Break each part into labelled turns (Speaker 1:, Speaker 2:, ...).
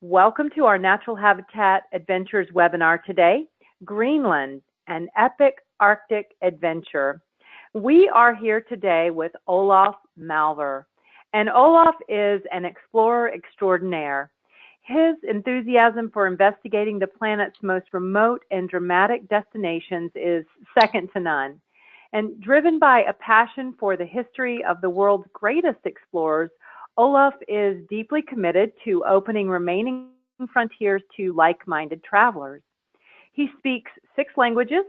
Speaker 1: Welcome to our Natural Habitat Adventures webinar today, Greenland, an epic Arctic adventure. We are here today with Olaf Malver, and Olaf is an explorer extraordinaire. His enthusiasm for investigating the planet's most remote and dramatic destinations is second to none. And driven by a passion for the history of the world's greatest explorers, Olaf is deeply committed to opening remaining frontiers to like-minded travelers. He speaks 6 languages,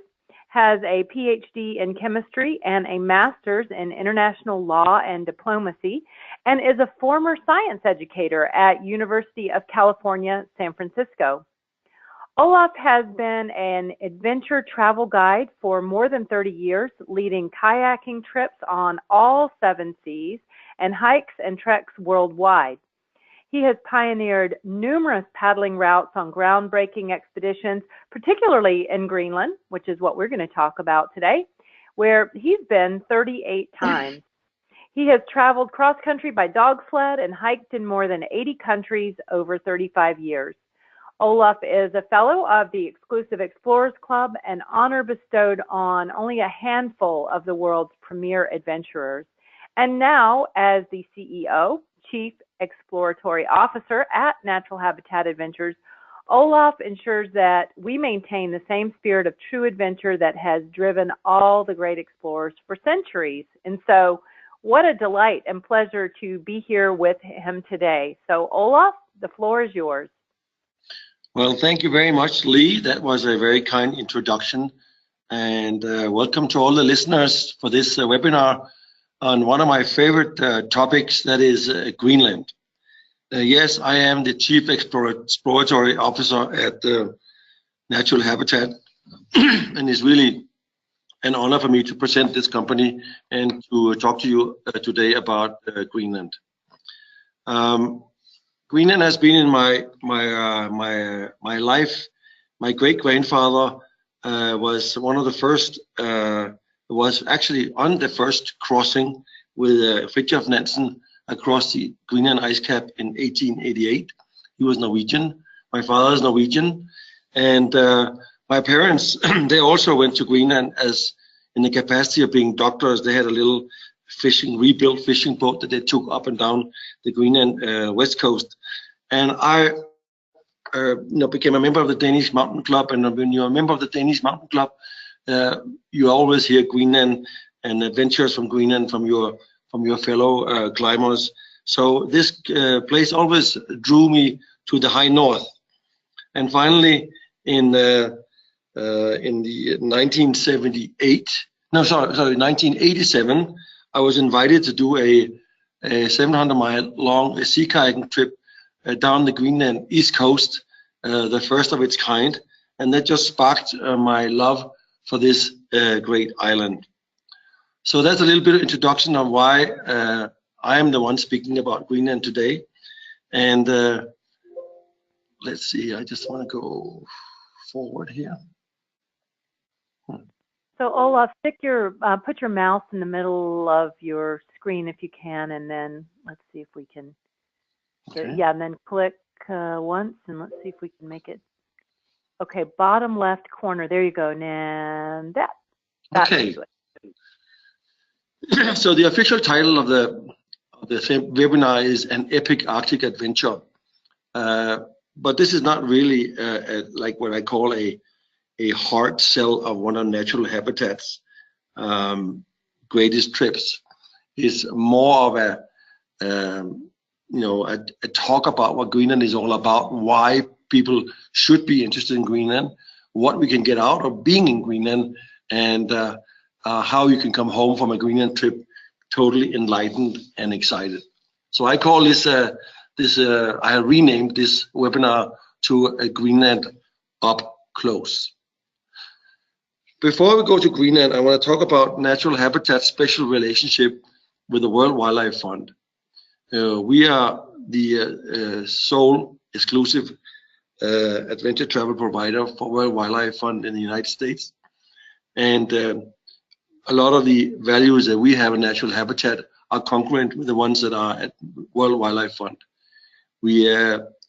Speaker 1: has a PhD in chemistry and a master's in international law and diplomacy, and is a former science educator at University of California, San Francisco. Olaf has been an adventure travel guide for more than 30 years, leading kayaking trips on all 7 seas and hikes and treks worldwide. He has pioneered numerous paddling routes on groundbreaking expeditions, particularly in Greenland, which is what we're going to talk about today, where he's been 38 times. He has traveled cross-country by dog sled and hiked in more than 80 countries over 35 years. Olaf is a fellow of the Exclusive Explorers Club, an honor bestowed on only a handful of the world's premier adventurers. And now, as the CEO, Chief Exploratory Officer at Natural Habitat Adventures, Olaf ensures that we maintain the same spirit of true adventure that has driven all the great explorers for centuries. And so, what a delight and pleasure to be here with him today. So, Olaf, the floor is yours.
Speaker 2: Well, thank you very much, Lee. That was a very kind introduction. And welcome to all the listeners for this webinar on one of my favorite topics, that is Greenland. Yes, I am the Chief Exploratory Officer at Natural Habitat, and it's really an honor for me to present this company and to talk to you today about Greenland. Greenland has been in my life. My great-grandfather was one of the first, was actually on the first crossing with Fridtjof Nansen across the Greenland Ice Cap in 1888. He was Norwegian. My father is Norwegian. And my parents, they also went to Greenland as in the capacity of being doctors. They had a little rebuilt fishing boat that they took up and down the Greenland west coast. And I became a member of the Danish Mountain Club. And when you're a member of the Danish Mountain Club, you always hear Greenland and adventures from Greenland from your fellow climbers. So this place always drew me to the high north. And finally, in the 1987, I was invited to do a 700-mile long sea kayaking trip down the Greenland east coast, the first of its kind, and that just sparked my love for this great island. So that's a little bit of introduction on why I am the one speaking about Greenland today. And let's see, I just want to go forward here.
Speaker 1: So Olaf, put your mouse in the middle of your screen if you can, and then let's see if we can.
Speaker 2: Okay.
Speaker 1: Yeah, and then click once, and let's see if we can make it. Okay, bottom left corner. There you go. And that.
Speaker 2: Okay. So the official title of the webinar is An Epic Arctic Adventure. But this is not really like what I call a hard sell of one of Natural Habitat's greatest trips. It's more of a talk about what Greenland is all about, why people should be interested in Greenland, what we can get out of being in Greenland, and how you can come home from a Greenland trip totally enlightened and excited. So I call this, I have renamed this webinar to a Greenland Up Close. Before we go to Greenland, I want to talk about Natural Habitat's special relationship with the World Wildlife Fund. We are the sole exclusive adventure travel provider for World Wildlife Fund in the United States. And a lot of the values that we have in Natural Habitat are congruent with the ones that are at World Wildlife Fund. We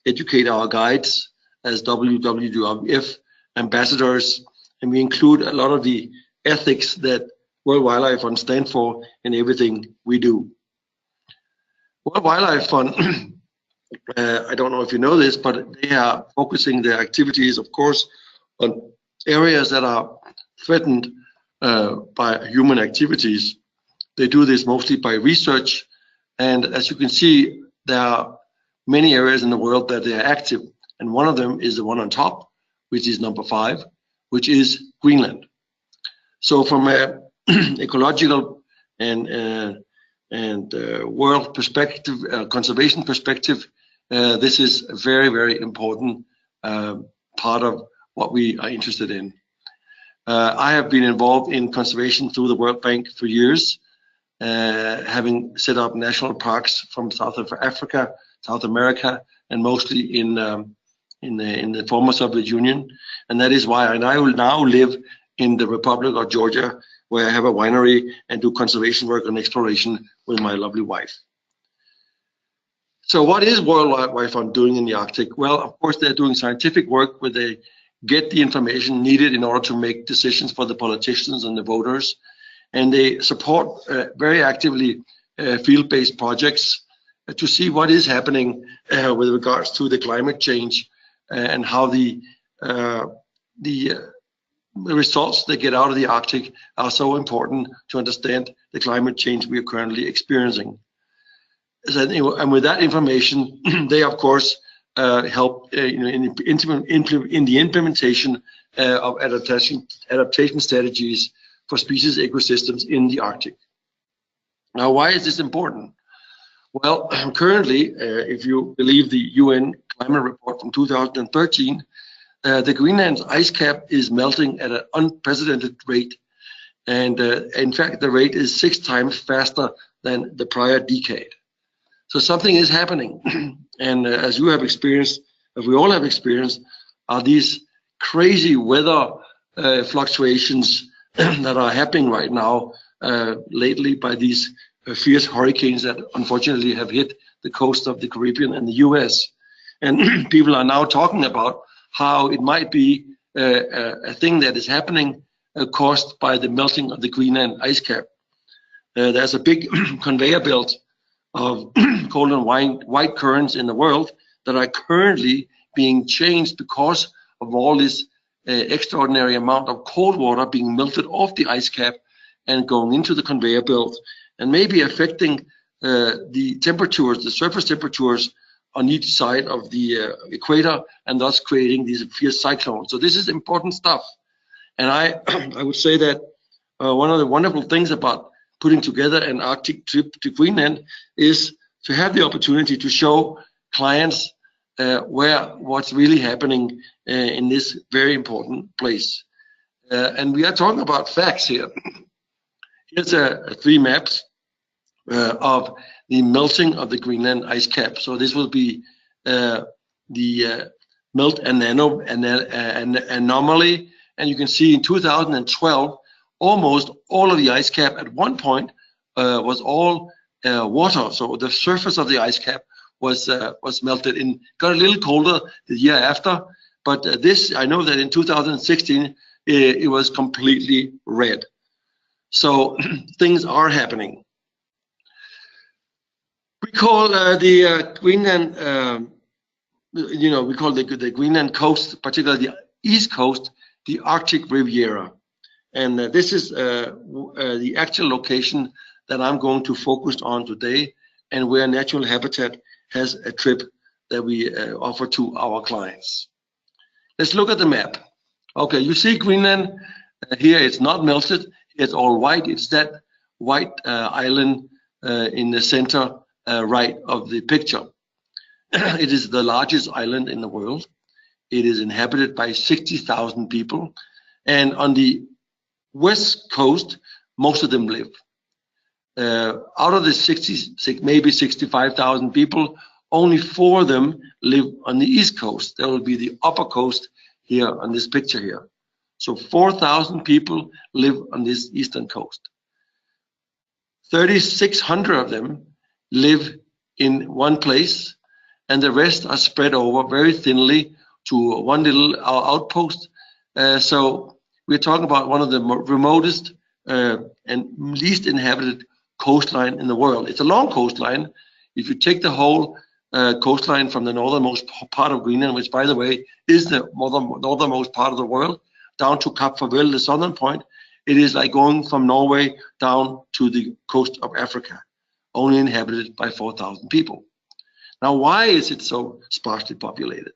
Speaker 2: educate our guides as WWF ambassadors, and we include a lot of the ethics that World Wildlife Fund stand for in everything we do. World Wildlife Fund, I don't know if you know this, but they are focusing their activities, of course, on areas that are threatened by human activities. They do this mostly by research, and as you can see, there are many areas in the world that they are active, and one of them is the one on top, which is number 5, which is Greenland. So from a ecological and world perspective, conservation perspective, this is a very, very important part of what we are interested in. I have been involved in conservation through the World Bank for years, having set up national parks from South Africa, South America, and mostly in the former Soviet Union. And that is why I now live in the Republic of Georgia, where I have a winery and do conservation work and exploration with my lovely wife. So what is World Wildlife Fund doing in the Arctic? Well, of course, they're doing scientific work where they get the information needed in order to make decisions for the politicians and the voters. And they support very actively field-based projects to see what is happening with regards to the climate change and how the results they get out of the Arctic are so important to understand the climate change we are currently experiencing. And with that information, they of course help in the implementation of adaptation strategies for species ecosystems in the Arctic. Now, why is this important? Well, currently, if you believe the UN climate report from 2013, the Greenland ice cap is melting at an unprecedented rate. And in fact, the rate is 6 times faster than the prior decade. So something is happening. And as you have experienced, as we all have experienced, are these crazy weather fluctuations that are happening right now lately by these fierce hurricanes that unfortunately have hit the coast of the Caribbean and the US. And people are now talking about how it might be a thing that is happening caused by the melting of the Greenland ice cap. There's a big conveyor belt of cold and white currents in the world that are currently being changed because of all this extraordinary amount of cold water being melted off the ice cap and going into the conveyor belt, and maybe affecting the temperatures, the surface temperatures on each side of the equator, and thus creating these fierce cyclones. So this is important stuff. And I would say that one of the wonderful things about putting together an Arctic trip to Greenland is to have the opportunity to show clients what's really happening in this very important place. And we are talking about facts here. Here's 3 maps of the melting of the Greenland ice cap. So this will be the melt anomaly. And you can see in 2012, almost all of the ice cap at one point was all water. So the surface of the ice cap was melted and got a little colder the year after. But this, I know that in 2016, it was completely red. So things are happening. We call the Greenland, we call the Greenland coast, particularly the east coast, the Arctic Riviera. And this is the actual location that I'm going to focus on today, and where Natural Habitat has a trip that we offer to our clients. Let's look at the map. Okay, you see Greenland here, it's not melted, it's all white. It's that white island in the center right of the picture. It is the largest island in the world. It is inhabited by 60,000 people, and on the west coast, most of them live. Out of the maybe 65,000 people, only 4 of them live on the east coast. That will be the upper coast here on this picture here. So 4,000 people live on this eastern coast. 3,600 of them live in one place, and the rest are spread over very thinly to one little outpost. So we're talking about one of the remotest and least inhabited coastline in the world. It's a long coastline. If you take the whole coastline from the northernmost part of Greenland, which by the way is the northernmost part of the world, down to Cape Farvel, the southern point, it is like going from Norway down to the coast of Africa, only inhabited by 4,000 people. Now, why is it so sparsely populated?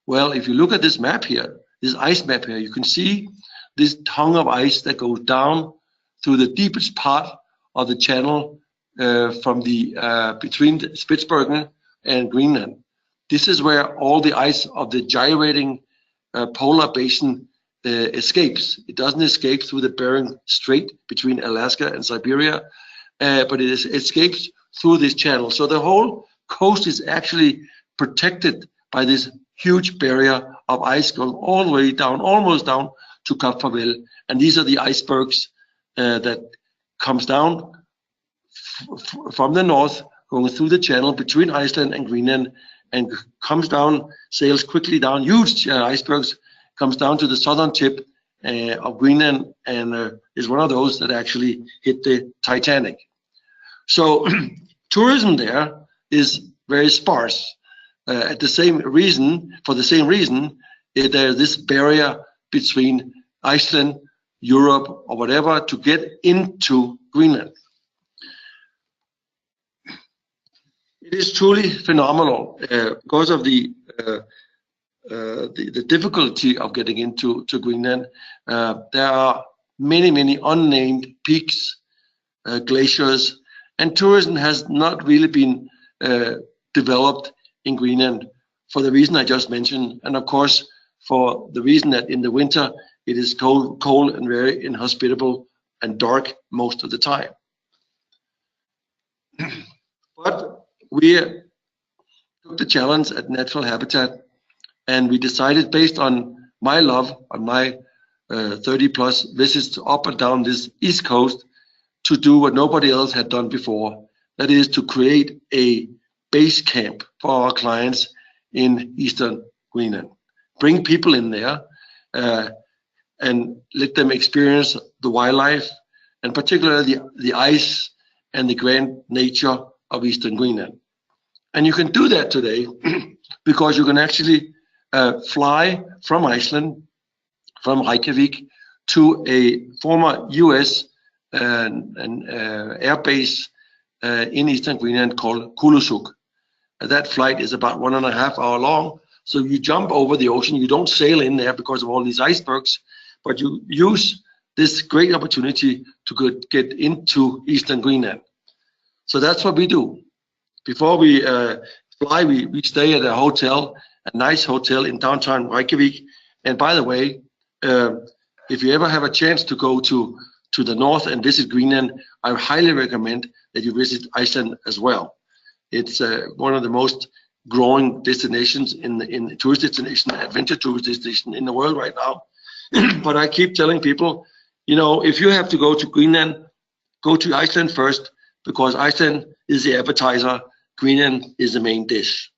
Speaker 2: Well, if you look at this map here, this ice map here, you can see this tongue of ice that goes down through the deepest part of the channel from the between Spitsbergen and Greenland. This is where all the ice of the gyrating polar basin escapes. It doesn't escape through the Bering Strait between Alaska and Siberia, but it escapes through this channel. So the whole coast is actually protected by this huge barrier of ice going all the way down, almost down to Cape Farvel. And these are the icebergs that comes down from the north, going through the channel between Iceland and Greenland, and comes down, sails quickly down, huge icebergs, comes down to the southern tip of Greenland, and is one of those that actually hit the Titanic. So tourism there is very sparse. For the same reason, there's this barrier between Iceland, Europe, or whatever to get into Greenland. It is truly phenomenal because of the difficulty of getting into Greenland. There are many unnamed peaks, glaciers, and tourism has not really been developed in Greenland for the reason I just mentioned, and of course for the reason that in the winter it is cold and very inhospitable and dark most of the time. But we took the challenge at Natural Habitat, and we decided, based on my love, on my 30+ visits up and down this East Coast, to do what nobody else had done before. That is to create a base camp for our clients in Eastern Greenland. Bring people in there and let them experience the wildlife, and particularly the ice and the grand nature of Eastern Greenland. And you can do that today because you can actually fly from Iceland, from Reykjavik, to a former US air base in Eastern Greenland called Kulusuk. That flight is about 1.5 hours long. So you jump over the ocean. You don't sail in there because of all these icebergs, but you use this great opportunity to get into Eastern Greenland. So that's what we do. Before we fly, we stay at a hotel, a nice hotel in downtown Reykjavik. And by the way, if you ever have a chance to go to the north and visit Greenland, I highly recommend that you visit Iceland as well. It's one of the most growing destinations in tourist destination, adventure tourist destination in the world right now. But I keep telling people, you know, if you have to go to Greenland, go to Iceland first, because Iceland is the appetizer, Greenland is the main dish.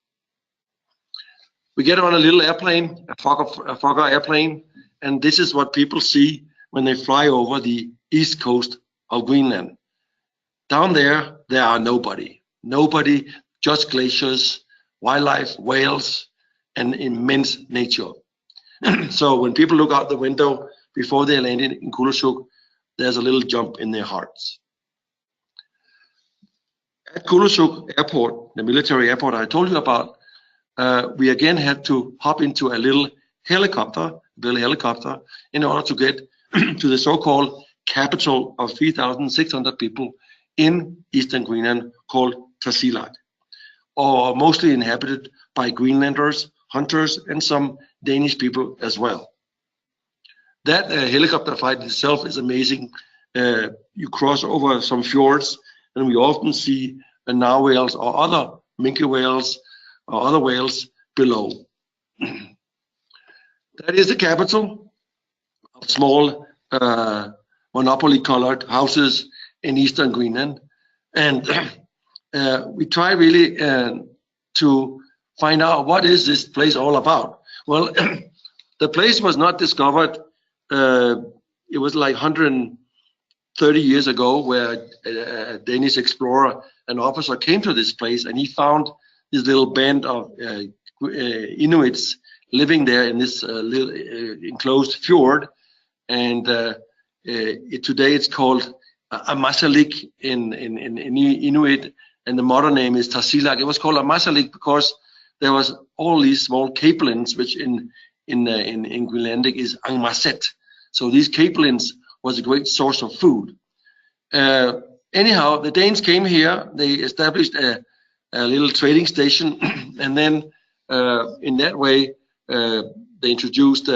Speaker 2: We get on a little airplane, a Fokker airplane, and this is what people see when they fly over the east coast of Greenland. Down there are nobody, just glaciers, wildlife, whales, and immense nature. So when people look out the window before they land in Kulusuk, there's a little jump in their hearts. At Kulusuk Airport, the military airport I told you about, we again had to hop into a little helicopter, in order to get to the so-called capital of 3,600 people in Eastern Greenland called Tasiilaq, or mostly inhabited by Greenlanders, hunters, and some Danish people as well. That helicopter flight itself is amazing. You cross over some fjords, and we often see narwhals or other minke whales or other whales below. That is the capital of small monopoly-colored houses in Eastern Greenland. And we try really to find out what is this place all about. Well, the place was not discovered. It was like 130 years ago, where a Danish explorer, an officer, came to this place, and he found this little band of Inuits living there in this little enclosed fjord, and today it's called Ammassalik in Inuit, and the modern name is Tasiilaq. It was called Ammassalik because there was all these small capelins, which in Greenlandic is angmasset. So these capelins was a great source of food. Anyhow, the Danes came here. They established a little trading station, and then in that way they introduced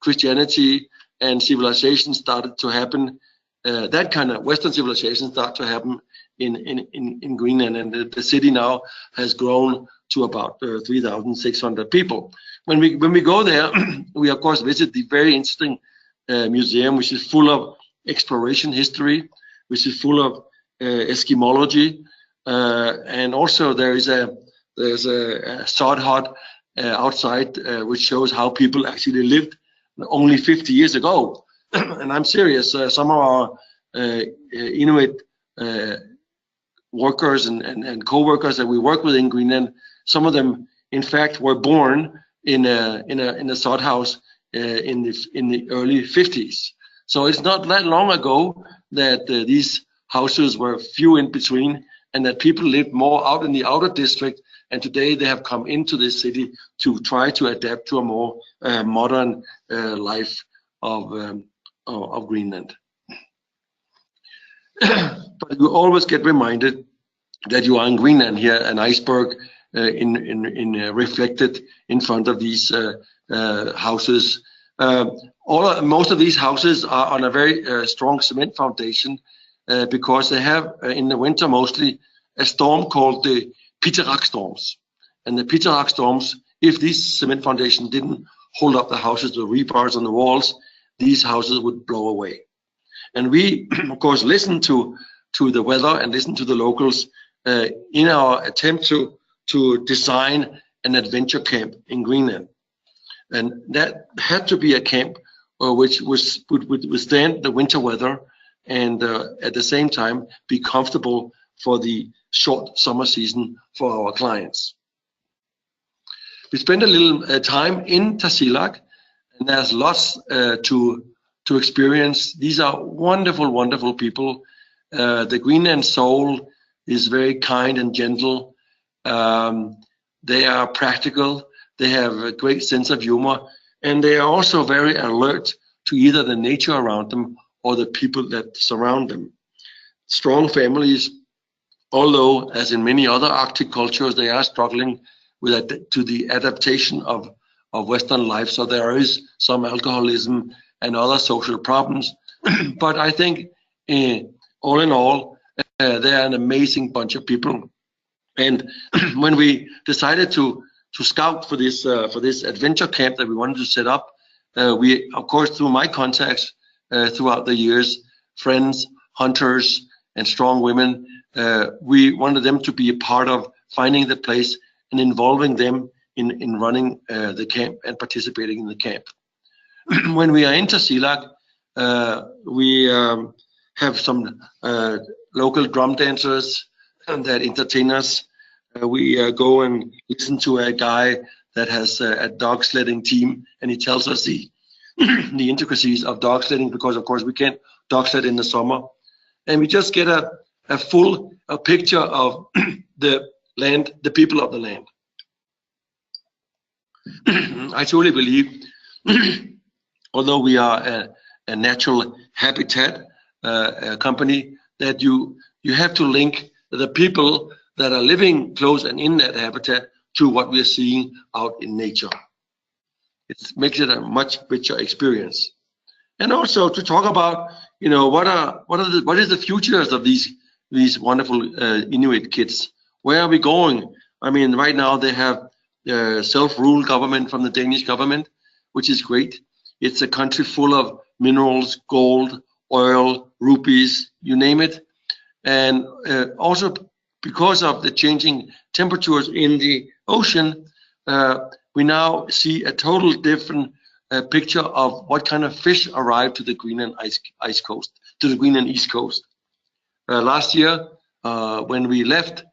Speaker 2: Christianity, and civilization started to happen. That kind of Western civilization started to happen in Greenland, and the city now has grown to about 3,600 people. When we go there, we of course visit the very interesting museum, which is full of exploration history, which is full of Eskimology, and also there's a sod hut outside, which shows how people actually lived only 50 years ago. And I'm serious. Some of our Inuit workers and co-workers that we work with in Greenland, some of them, in fact, were born in a sod house in the early 50s. So it's not that long ago that these houses were few in between, and that people lived more out in the outer district. And today they have come into this city to try to adapt to a more modern life of Greenland. But you always get reminded that you are in Greenland here, an iceberg reflected in front of these houses. Most of these houses are on a very strong cement foundation because they have in the winter mostly a storm called the Piterak storms. And the Piterak storms, if this cement foundation didn't hold up the houses, the rebars on the walls, these houses would blow away. And we, of course, listen to the weather and listen to the locals in our attempt to design an adventure camp in Greenland. And that had to be a camp which would withstand the winter weather and at the same time be comfortable for the short summer season for our clients. We spent a little time in Tasiilaq, and there's lots to experience. These are wonderful, wonderful people. The Greenland soul is very kind and gentle. They are practical. They have a great sense of humor, and they are also very alert to either the nature around them or the people that surround them. Strong families, although as in many other Arctic cultures, they are struggling with the adaptation of Western life. So there is some alcoholism and other social problems. But I think all in all, they're an amazing bunch of people. And when we decided to scout for this adventure camp that we wanted to set up, we, of course, through my contacts throughout the years, friends, hunters, and strong women, we wanted them to be a part of finding the place and involving them in running the camp and participating in the camp. When we are in Tasiilaq, we have some local drum dancers that entertain us. We go and listen to a guy that has a dog sledding team, and he tells us the intricacies of dog sledding, because of course we can't dog sled in the summer. And we just get a full picture of the land, the people of the land. I truly believe, although we are a natural habitat company, that you have to link the people that are living close and in that habitat to what we are seeing out in nature. It makes it a much richer experience. And also to talk about, you know, what is the futures of these wonderful Inuit kids? Where are we going? I mean, right now they have self-rule government from the Danish government, which is great. It's a country full of minerals, gold, oil, rupees, you name it. And also because of the changing temperatures in the ocean, we now see a total different picture of what kind of fish arrive to the Greenland ice coast, to the Greenland East Coast. Last year, when we left,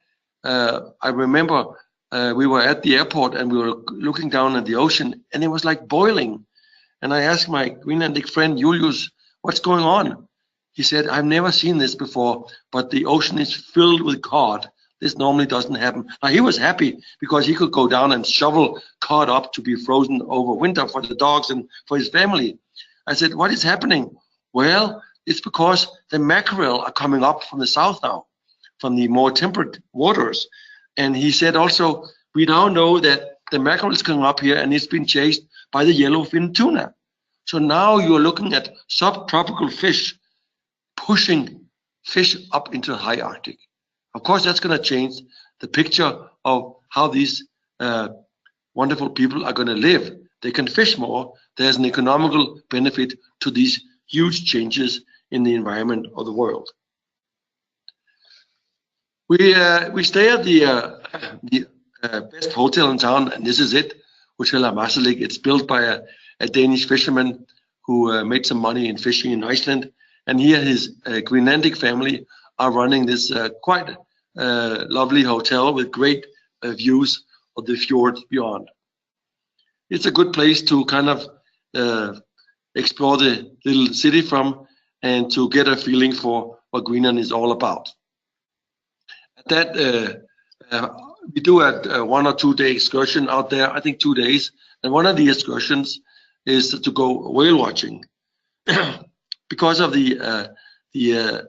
Speaker 2: I remember we were at the airport and we were looking down at the ocean, and it was like boiling. And I asked my Greenlandic friend Julius, "What's going on?" He said, "I've never seen this before, but the ocean is filled with cod. This normally doesn't happen." Now, he was happy because he could go down and shovel cod up to be frozen over winter for the dogs and for his family. I said, "What is happening?" "Well, it's because the mackerel are coming up from the south now, from the more temperate waters." And he said also, "We now know that the mackerel is coming up here and it's been chased by the yellowfin tuna. So now you're looking at subtropical fish pushing fish up into the high Arctic." Of course, that's going to change the picture of how these wonderful people are going to live. They can fish more. There's an economical benefit to these huge changes in the environment of the world. We stay at the best hotel in town, and this is it, Hotel Amagerlig. It's built by a Danish fisherman who made some money in fishing in Iceland, and here his Greenlandic family are running this quite lovely hotel with great views of the fjord beyond. It's a good place to kind of explore the little city from and to get a feeling for what Greenland is all about. At that, we do a 1 or 2 day excursion out there, I think 2 days, and one of the excursions is to go whale watching. Because of the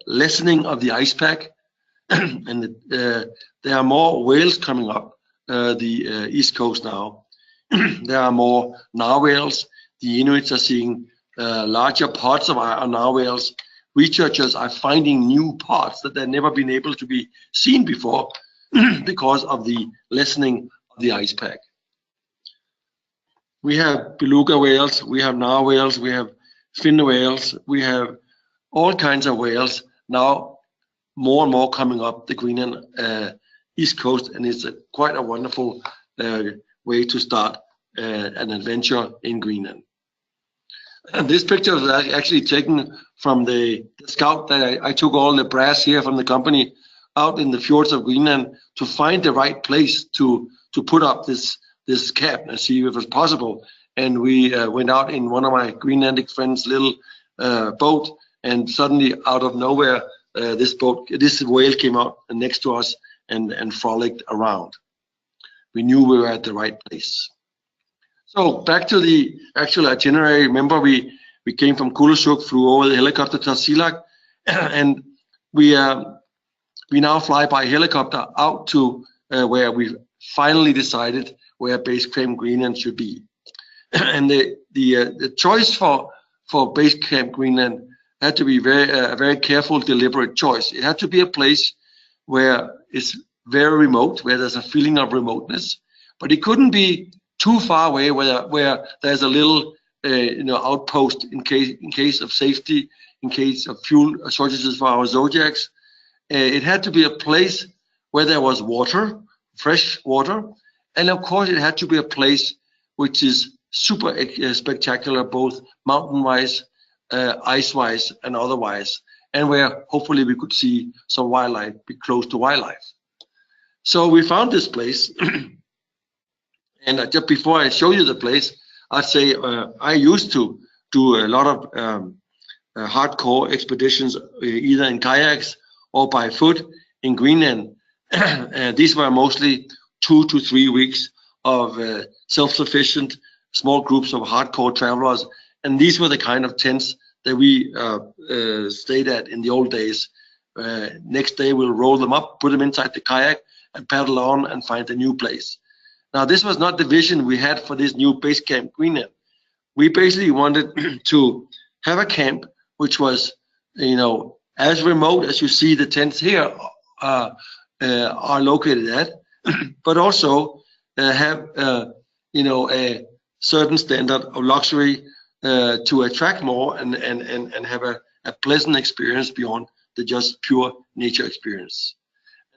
Speaker 2: lessening of the ice pack, and there are more whales coming up the east coast now. There are more narwhals. The Inuits are seeing larger pods of narwhals. Researchers are finding new pods that they've never been able to be seen before because of the lessening of the ice pack. We have beluga whales, we have narwhals, we have fin whales, we have all kinds of whales now, more and more coming up the Greenland east coast, and it's quite a wonderful way to start an adventure in Greenland. And this picture is actually taken from the scout that I took all the brass here from the company out in the fjords of Greenland to find the right place to put up this cap and see if it was possible. And we went out in one of my Greenlandic friends' little boat, and suddenly out of nowhere, this whale came out next to us and frolicked around. We knew we were at the right place. So back to the actual itinerary. Remember, we came from Kulusuk, flew over the helicopter to Tasiilaq, and we now fly by helicopter out to where we finally decided where Base Camp Greenland should be. And the choice for Base Camp Greenland had to be a very careful, deliberate choice. It had to be a place where it's very remote, where there's a feeling of remoteness, but it couldn't be too far away where there's a little outpost in case of safety, in case of fuel shortages for our Zodiacs. It had to be a place where there was water, fresh water, and of course it had to be a place which is super spectacular, both mountain-wise, ice-wise, and otherwise, and where hopefully we could see some wildlife, be close to wildlife. So we found this place. And just before I show you the place, I'd say I used to do a lot of hardcore expeditions, either in kayaks or by foot in Greenland. And these were mostly 2 to 3 weeks of self-sufficient small groups of hardcore travelers. And these were the kind of tents that we stayed at in the old days. Next day, we'll roll them up, put them inside the kayak, and paddle on and find a new place. Now, this was not the vision we had for this new Base Camp Greenland. We basically wanted to have a camp which was, as remote as you see the tents here are located at, but also have, a certain standard of luxury to attract more and have a pleasant experience beyond the just pure nature experience.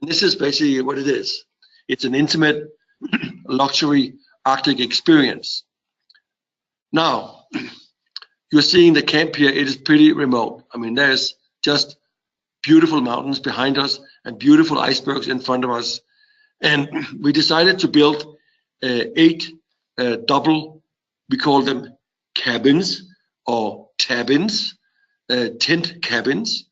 Speaker 2: And this is basically what it is. It's an intimate luxury Arctic experience. Now, you're seeing the camp here. It is pretty remote. I mean, there's just beautiful mountains behind us and beautiful icebergs in front of us. And we decided to build 8 double, we call them cabins or tabins, tent cabins,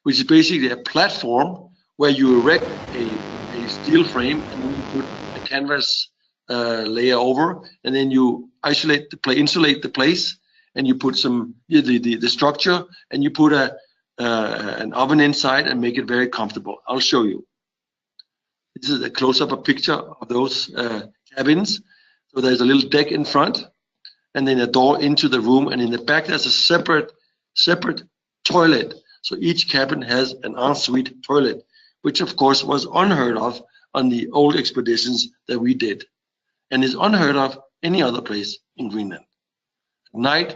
Speaker 2: which is basically a platform where you erect a steel frame and then you put a canvas layer over, and then you insulate the place, and you put some the structure, and you put an oven inside and make it very comfortable. I'll show you. This is a close-up, a picture of those cabins. So there's a little deck in front, and then a door into the room, and in the back there's a separate toilet. So each cabin has an ensuite toilet, which of course was unheard of on the old expeditions that we did, and is unheard of any other place in Greenland. At night,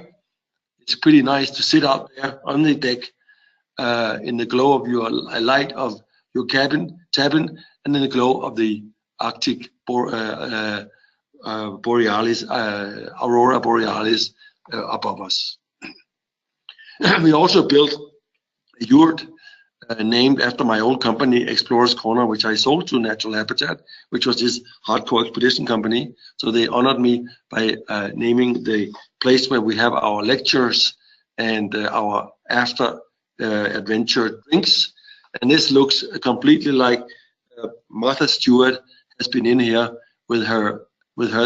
Speaker 2: it's pretty nice to sit out there on the deck in the glow of your light of your cabin, and in the glow of the Arctic borealis, aurora borealis above us. We also built a yurt named after my old company, Explorers Corner, which I sold to Natural Habitat, which was this hardcore expedition company. So they honored me by naming the place where we have our lectures and our after adventure drinks. And this looks completely like Martha Stewart has been in here with her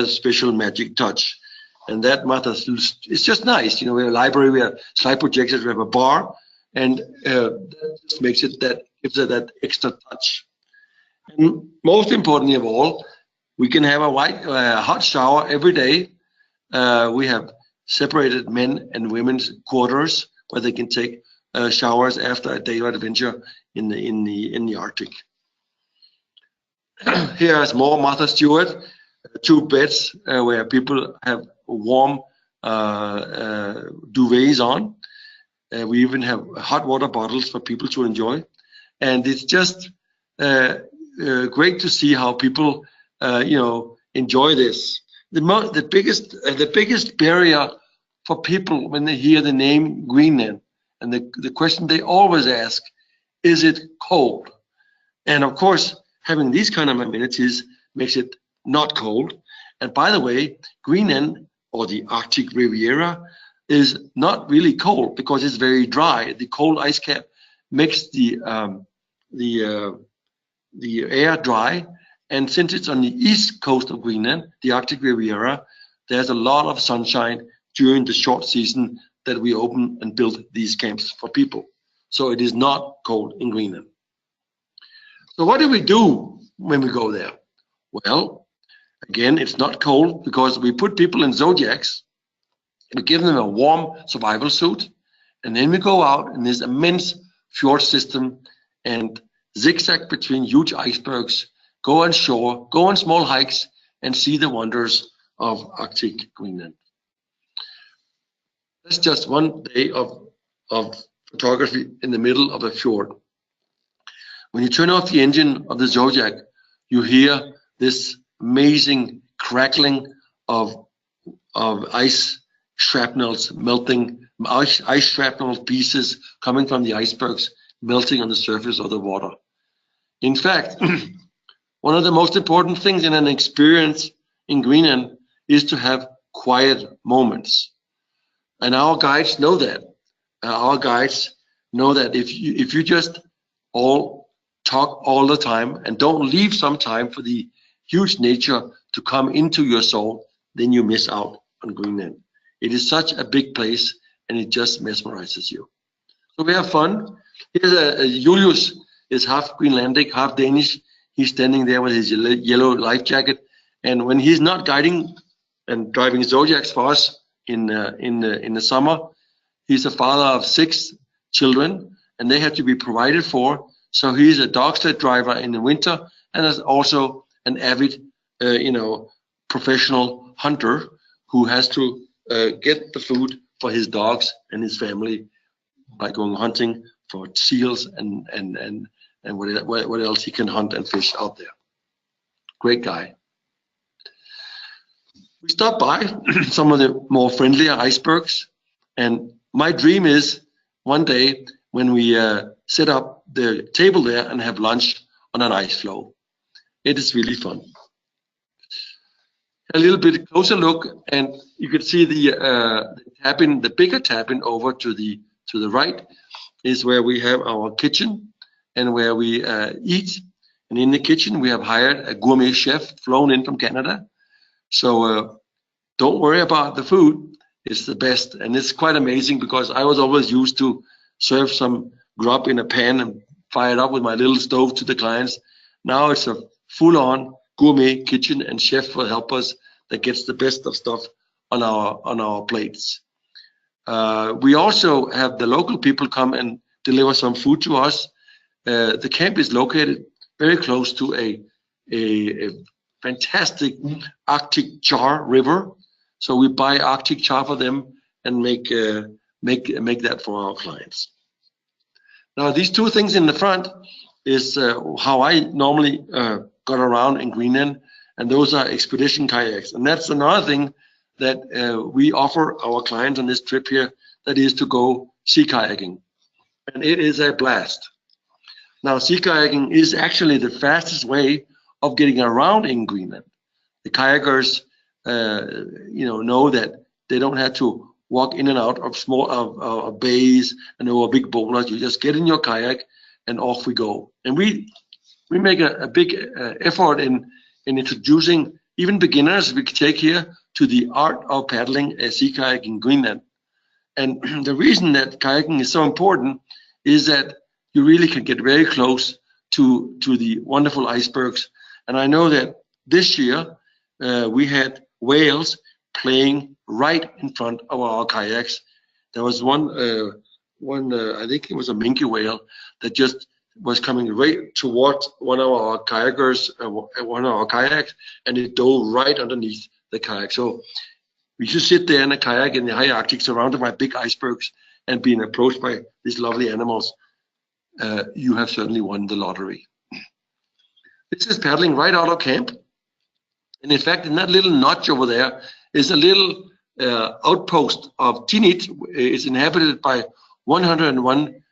Speaker 2: special magic touch. And that Martha, it's just nice. You know, we have a library, we have slide projectors, we have a bar, and that just makes it gives it that extra touch. And most importantly of all, we can have a hot shower every day. We have separated men and women's quarters where they can take showers after a day of adventure in the Arctic. Here is more Martha Stewart, 2 beds where people have warm duvets on. We even have hot water bottles for people to enjoy, and it's just great to see how people, enjoy this. The biggest barrier for people when they hear the name Greenland, and the question they always ask, is it cold? And of course, having these kind of amenities makes it not cold. And by the way, Greenland, or the Arctic Riviera, is not really cold because it's very dry. The cold ice cap makes the air dry, and since it's on the east coast of Greenland, the Arctic Riviera, there's a lot of sunshine during the short season that we open and build these camps for people. So it is not cold in Greenland. So what do we do when we go there? Well, again, it's not cold because we put people in zodiacs. We give them a warm survival suit, and then we go out in this immense fjord system and zigzag between huge icebergs, go on shore, go on small hikes, and see the wonders of Arctic Greenland. That's just one day of photography in the middle of a fjord. When you turn off the engine of the Zodiac, you hear this amazing crackling of ice shrapnels melting, ice shrapnel pieces coming from the icebergs melting on the surface of the water. In fact, one of the most important things in an experience in Greenland is to have quiet moments. And our guides know that. Our guides know that if you just all talk all the time and don't leave some time for the huge nature to come into your soul, then you miss out on Greenland. It is such a big place, and it just mesmerizes you. So we have fun. Here's Julius is half Greenlandic, half Danish. He's standing there with his yellow life jacket, and when he's not guiding and driving Zodiacs for us in the summer, he's a father of 6 children, and they have to be provided for. So he's a dog sled driver in the winter, and is also an avid, professional hunter who has to get the food for his dogs and his family by going hunting for seals and and what else he can hunt and fish out there. Great guy. We stopped by some of the more friendlier icebergs, and my dream is one day when we set up the table there and have lunch on an ice floe. It is really fun. A little bit closer look, and you can see the cabin, the bigger cabin over to the right is where we have our kitchen and where we eat. And in the kitchen, we have hired a gourmet chef flown in from Canada. So don't worry about the food. It's the best. And it's quite amazing because I was always used to serve some grub in a pan and fire it up with my little stove to the clients. Now it's a full-on gourmet kitchen, and chef will help us that gets the best of stuff on our plates. We also have the local people come and deliver some food to us. The camp is located very close to a fantastic Arctic char river, so we buy Arctic char for them and make that for our clients. Now, these two things in the front is how I normally got around in Greenland, and those are expedition kayaks. And that's another thing that we offer our clients on this trip here, that is to go sea kayaking. And it is a blast. Now, sea kayaking is actually the fastest way of getting around in Greenland. The kayakers, know that they don't have to walk in and out of small bays and over big boulders. You just get in your kayak and off we go. And we make a big effort in introducing even beginners we take here to the art of paddling a sea kayak in Greenland. And the reason that kayaking is so important is that you really can get very close to the wonderful icebergs. And I know that this year we had whales playing right in front of our kayaks. There was one I think it was a minke whale that just was coming right towards one of our kayakers, one of our kayaks, and it dove right underneath the kayak. So we should sit there in a kayak in the high Arctic, surrounded by big icebergs, and being approached by these lovely animals. You have certainly won the lottery. This is paddling right out of camp. And in fact, in that little notch over there is a little outpost of Tinit. It's inhabited by 101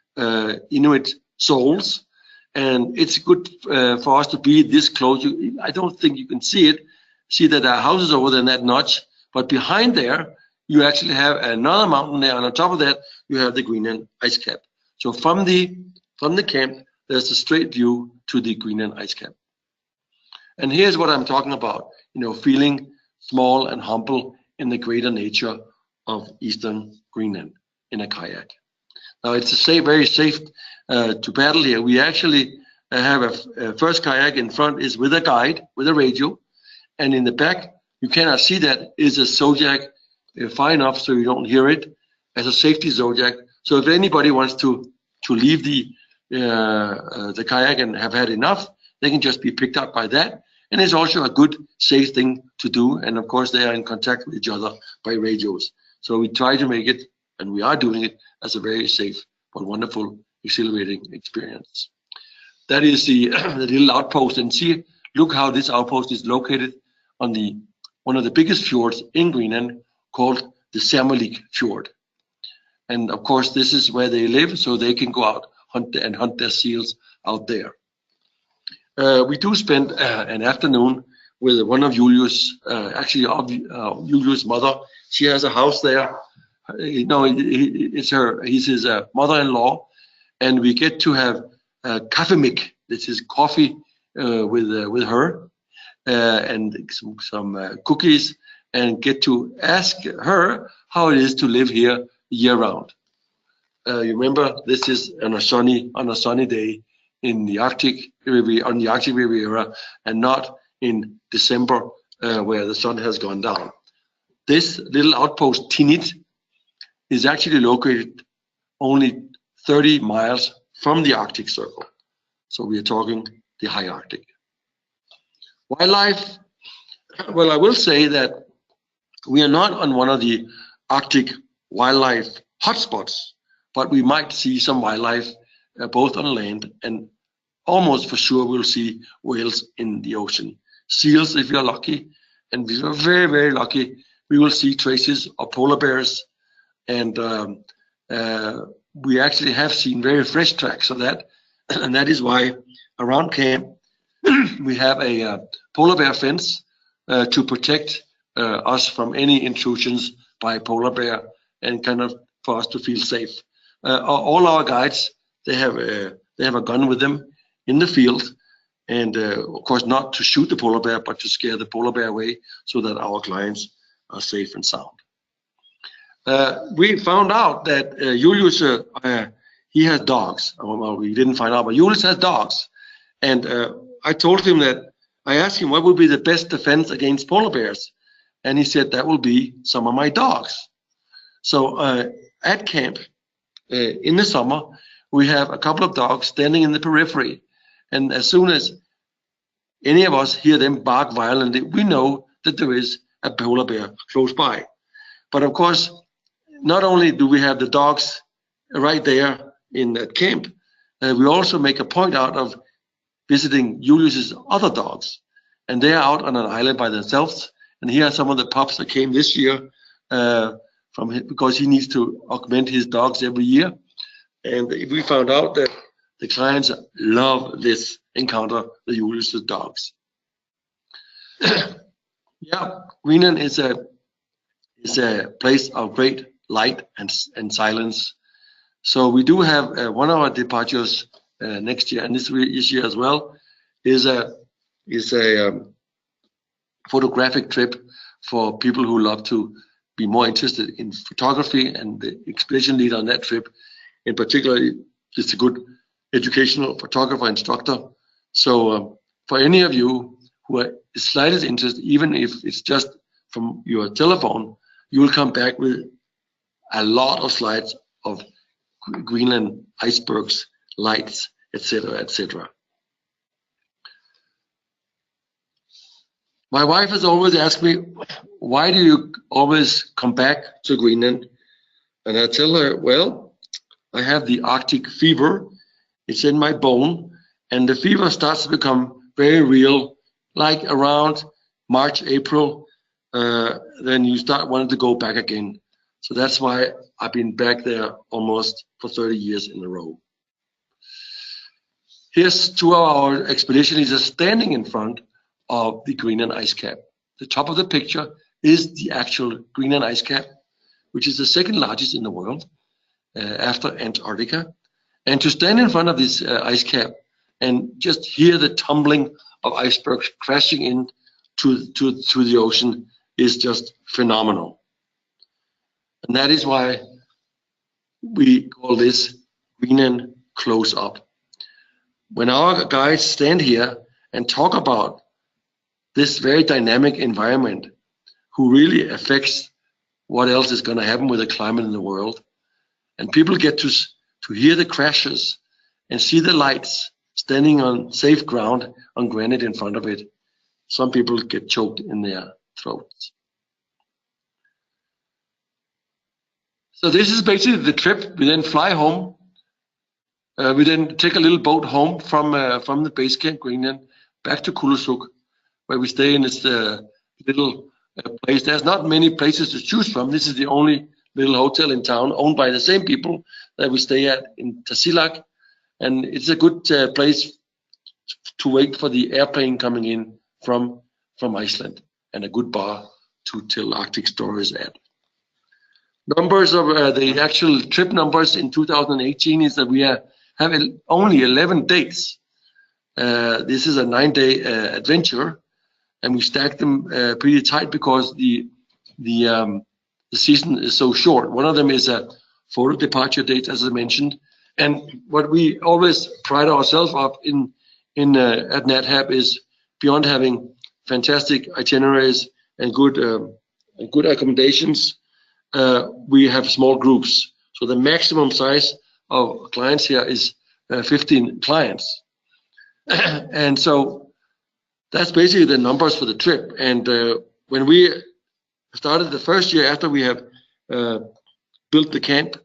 Speaker 2: Inuit souls, and it's good for us to be this close. I don't think you can see that there are houses over there in that notch, but behind there you actually have another mountain there, and on top of that you have the Greenland Ice Cap. So from the camp there's a straight view to the Greenland Ice Cap. And here's what I'm talking about, feeling small and humble in the greater nature of Eastern Greenland in a kayak. Now, it's very safe to paddle here. We actually have a first kayak in front is with a guide, with a radio, and in the back, you cannot see that, is a Zodiac far enough so you don't hear it, as a safety Zodiac. So if anybody wants to leave the kayak and have had enough, they can just be picked up by that. And it's also a good, safe thing to do. And of course, they are in contact with each other by radios. So we try to make it, and we are doing it, as a very safe but wonderful, exhilarating experience. That is the little outpost. And look how this outpost is located on one of the biggest fjords in Greenland, called the Sermelik Fjord. And of course, this is where they live, so they can go out and hunt their seals out there. We do spend an afternoon with one of Julius, Julius' mother. She has a house there. He's his mother-in-law, and we get to have kaffemik. This is coffee with her, and some cookies, and get to ask her how it is to live here year-round. You remember, this is on a sunny day in the Arctic Riviera, and not in December where the sun has gone down. This little outpost, Tinit, is actually located only 30 miles from the Arctic Circle. So we are talking the high Arctic. Wildlife, well, I will say that we are not on one of the Arctic wildlife hotspots, but we might see some wildlife both on land and almost for sure we'll see whales in the ocean. Seals, if you're lucky, and if you're very, very lucky, we will see traces of polar bears. And we actually have seen very fresh tracks of that. And that is why around camp we have a polar bear fence to protect us from any intrusions by polar bear, and kind of for us to feel safe. All our guides, they have a gun with them in the field, and of course not to shoot the polar bear, but to scare the polar bear away so that our clients are safe and sound. We found out that Julius, he has dogs. Well, we didn't find out, but Julius has dogs. And I told him that, I asked him what would be the best defense against polar bears. And he said that will be some of my dogs. So at camp in the summer, we have a couple of dogs standing in the periphery. And as soon as any of us hear them bark violently, we know that there is a polar bear close by. But of course, not only do we have the dogs right there in that camp, we also make a point out of visiting Julius's other dogs. And they are out on an island by themselves. And here are some of the pups that came this year because he needs to augment his dogs every year. And we found out that the clients love this encounter with Julius's dogs. Yeah, Greenland is a place of great light and silence. So we do have one of our departures next year, and this year as well, is a photographic trip for people who love to be more interested in photography, and the expedition leader on that trip in particular is a good educational photographer instructor. So for any of you who are the slightest interest, even if it's just from your telephone, you will come back with a lot of slides of Greenland icebergs, lights, etc., etc. My wife has always asked me, why do you always come back to Greenland? And I tell her, well, I have the Arctic fever. It's in my bone, and the fever starts to become very real, like around March, April. Then you start wanting to go back again. So that's why I've been back there almost for 30 years in a row. Here's two of our expedition leaders standing in front of the Greenland Ice Cap. The top of the picture is the actual Greenland Ice Cap, which is the second largest in the world after Antarctica. And to stand in front of this ice cap and just hear the tumbling of icebergs crashing in to the ocean is just phenomenal. And that is why we call this Greenland close up. When our guides stand here and talk about this very dynamic environment, who really affects what else is going to happen with the climate in the world, and people get to hear the crashes and see the lights standing on safe ground on granite in front of it, some people get choked in their throats. So this is basically the trip. We then fly home. We then take a little boat home from the base camp Greenland back to Kulusuk, where we stay in this little place. There's not many places to choose from. This is the only little hotel in town owned by the same people that we stay at in Tasiilaq, and it's a good place to wait for the airplane coming in from Iceland, and a good bar to tell Arctic stories at. Numbers of the actual trip numbers in 2018 is that we have only 11 dates. This is a 9-day adventure, and we stack them pretty tight because the season is so short. One of them is a photo departure date, as I mentioned, and what we always pride ourselves up in at NatHab is, beyond having fantastic itineraries and good accommodations, we have small groups. So the maximum size of clients here is 15 clients, and so that's basically the numbers for the trip. And when we started the first year after we have built the camp,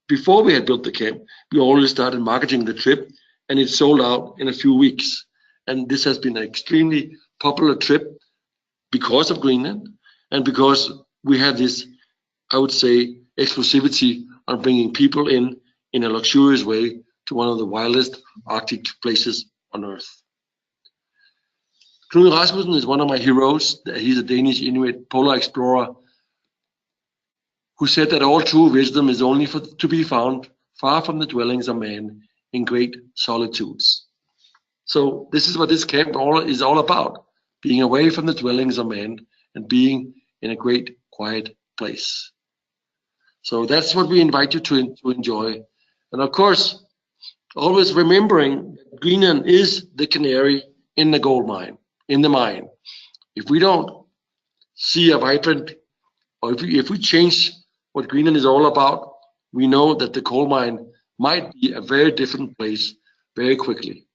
Speaker 2: before we had built the camp, we already started marketing the trip, and it's sold out in a few weeks. And this has been an extremely popular trip because of Greenland and because we have this, I would say, exclusivity on bringing people in a luxurious way to one of the wildest Arctic places on Earth. Knud Rasmussen is one of my heroes. He's a Danish Inuit polar explorer who said that all true wisdom is only to be found far from the dwellings of man in great solitudes. So this is what this camp is all about, being away from the dwellings of man and being in a great quiet place. So that's what we invite you to enjoy. And of course, always remembering that Greenland is the canary in the gold mine, in the mine. If we don't see a vibrant, or if we change what Greenland is all about, we know that the coal mine might be a very different place very quickly.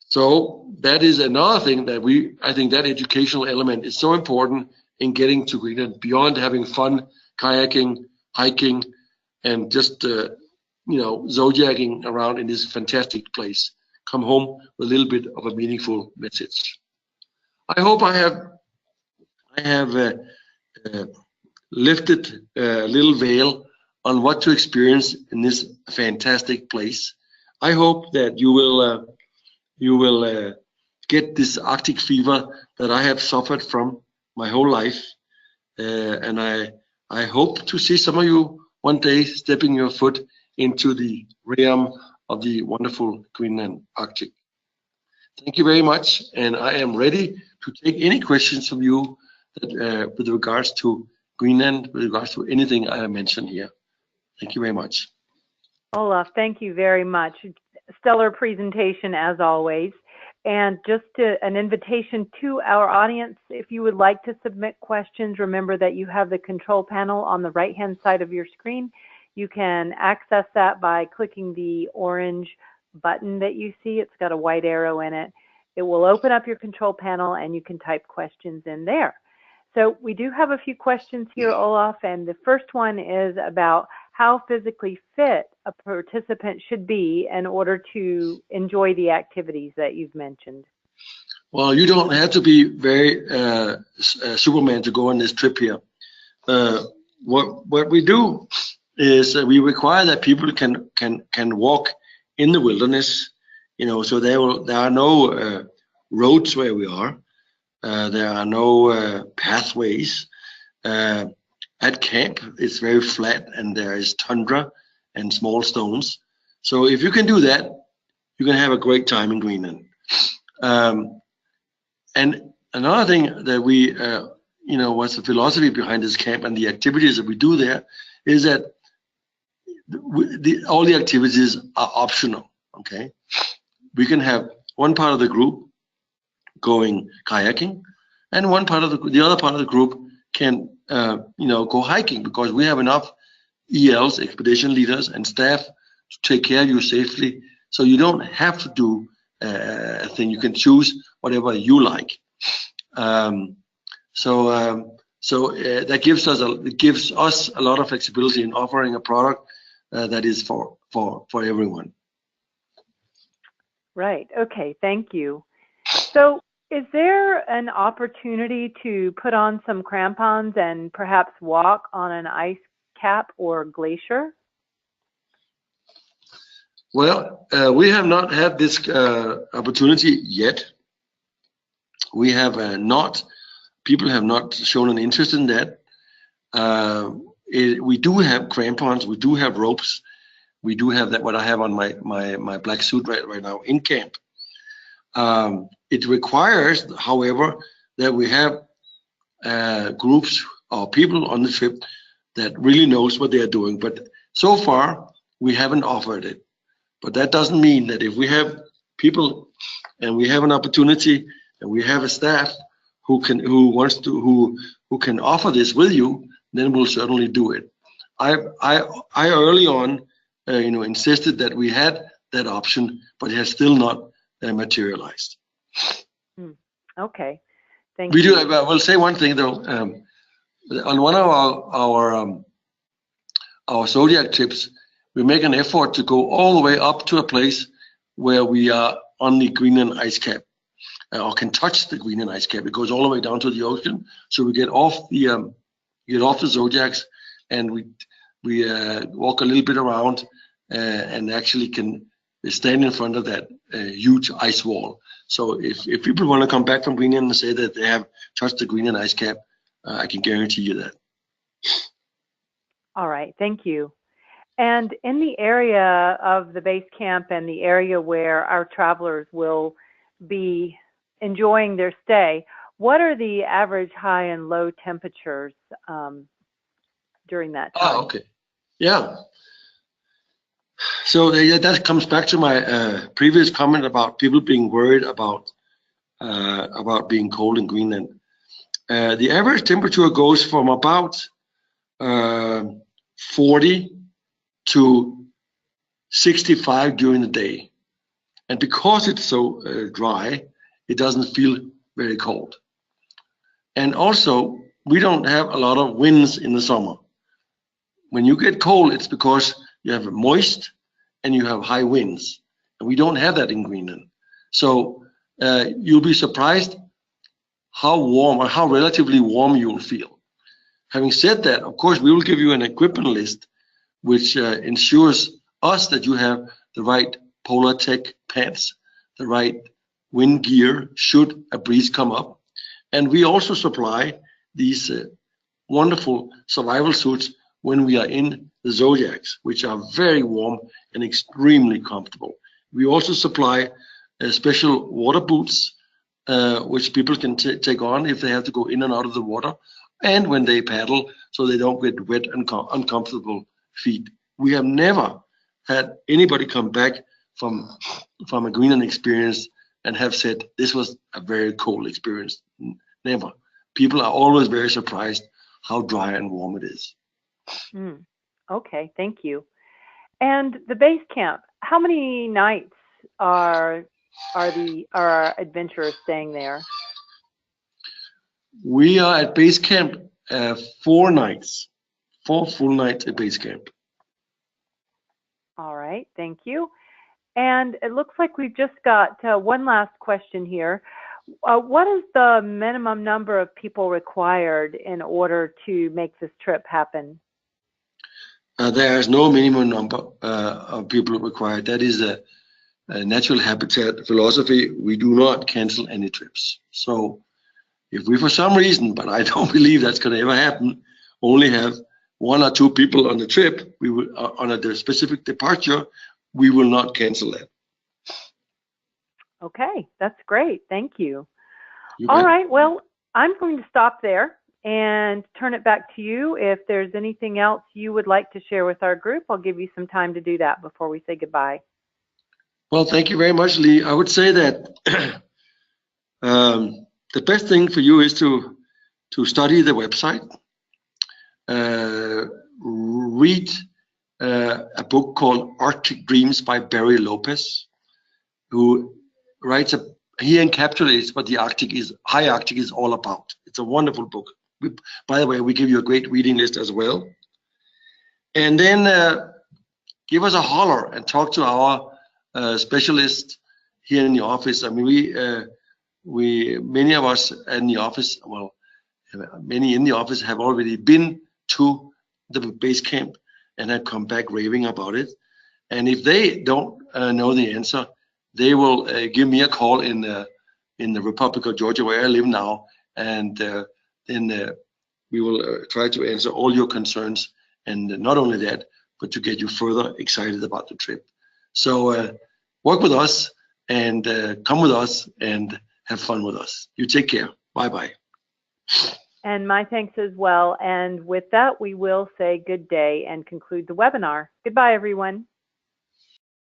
Speaker 2: So that is another thing that I think that educational element is so important in getting to Greenland, beyond having fun, kayaking, hiking, and just zodiacking around in this fantastic place. Come home with a little bit of a meaningful message. I hope I have lifted a little veil on what to experience in this fantastic place. I hope that you will get this Arctic fever that I have suffered from my whole life, and I hope to see some of you one day stepping your foot into the realm of the wonderful Greenland Arctic. Thank you very much, and I am ready to take any questions from you that, with regards to Greenland, with regards to anything I have mentioned here. Thank you very much.
Speaker 1: Olaf, thank you very much. Stellar presentation as always. And just an invitation to our audience, if you would like to submit questions, remember that you have the control panel on the right-hand side of your screen. You can access that by clicking the orange button that you see. It's got a white arrow in it. It will open up your control panel and you can type questions in there. So we do have a few questions here, Olaf, and the first one is about how physically fit a participant should be in order to enjoy the activities that you've mentioned.
Speaker 2: Well, you don't have to be very Superman to go on this trip here. What we do is we require that people can walk in the wilderness. So there are no roads where we are. There are no pathways. At camp, it's very flat and there is tundra and small stones. So if you can do that, you can have a great time in Greenland. And another thing that we, what's the philosophy behind this camp and the activities that we do there is that all the activities are optional, okay? We can have one part of the group going kayaking and the other part of the group can go hiking, because we have enough ELs, expedition leaders, and staff to take care of you safely. So you don't have to do a thing. You can choose whatever you like. So that gives us a lot of flexibility in offering a product that is for everyone.
Speaker 1: Right. Okay. Thank you. So, is there an opportunity to put on some crampons and perhaps walk on an ice cap or glacier?
Speaker 2: Well, we have not had this opportunity yet. We have people have not shown an interest in that. We do have crampons, we do have ropes, we do have that, what I have on my black suit right now in camp. It requires, however, that we have groups or people on the trip that really knows what they are doing. But so far, we haven't offered it. But that doesn't mean that if we have people and we have an opportunity and we have a staff who can offer this with you, then we'll certainly do it. I early on, insisted that we had that option, but it has still not materialized.
Speaker 1: Okay, thank you.
Speaker 2: I will say one thing though. On one of our Zodiac trips, we make an effort to go all the way up to a place where we are on the Greenland Ice Cap, or can touch the Greenland Ice Cap. It goes all the way down to the ocean, so we get off the Zodiacs, and we walk a little bit around, and actually can stand in front of that huge ice wall. So if people want to come back from Greenland and say that they have touched the Greenland Ice Cap, I can guarantee you that.
Speaker 1: All right, thank you. And in the area of the base camp and the area where our travelers will be enjoying their stay, what are the average high and low temperatures during that time?
Speaker 2: Okay. Yeah. So that comes back to my previous comment about people being worried about being cold in Greenland. The average temperature goes from about 40 to 65 during the day, and because it's so dry, it doesn't feel very cold. And also, we don't have a lot of winds in the summer. When you get cold, it's because you have moist and you have high winds, and we don't have that in Greenland. So you'll be surprised how warm, or how relatively warm you'll feel. Having said that, of course, we will give you an equipment list which ensures us that you have the right Polar Tech pants, the right wind gear should a breeze come up. And we also supply these wonderful survival suits when we are in the Zodiacs, which are very warm and extremely comfortable. We also supply special water boots, which people can take on if they have to go in and out of the water, and when they paddle, so they don't get wet and uncomfortable feet. We have never had anybody come back from a Greenland experience and have said this was a very cold experience. Never. People are always very surprised how dry and warm it is.
Speaker 1: Okay, thank you. And the base camp, how many nights are our adventurers staying there?
Speaker 2: We are at base camp 4 nights, 4 full nights at base camp.
Speaker 1: All right, thank you. And it looks like we've just got one last question here. What is the minimum number of people required in order to make this trip happen?
Speaker 2: There is no minimum number of people required. That is a natural habitat philosophy. We do not cancel any trips. So if we, for some reason, but I don't believe that's going to ever happen, only have 1 or 2 people on the trip, we will on a specific departure, we will not cancel that.
Speaker 1: Okay, that's great. Thank you. All right, well, I'm going to stop there and turn it back to you. If there's anything else you would like to share with our group, I'll give you some time to do that before we say goodbye.
Speaker 2: Well, thank you very much, Lee. I would say that the best thing for you is to study the website, read a book called Arctic Dreams by Barry Lopez, who writes he encapsulates what the high Arctic is all about. It's a wonderful book. By the way, we give you a great reading list as well. And then give us a holler and talk to our specialist here in the office. I mean, many of us in the office, well, many in the office have already been to the base camp and have come back raving about it. And if they don't know the answer, they will give me a call in the Republic of Georgia, where I live now, and then we will try to answer all your concerns, and not only that, but to get you further excited about the trip. So work with us and come with us and have fun with us. You take care. Bye-bye.
Speaker 1: And my thanks as well. And with that, we will say good day and conclude the webinar. Goodbye, everyone.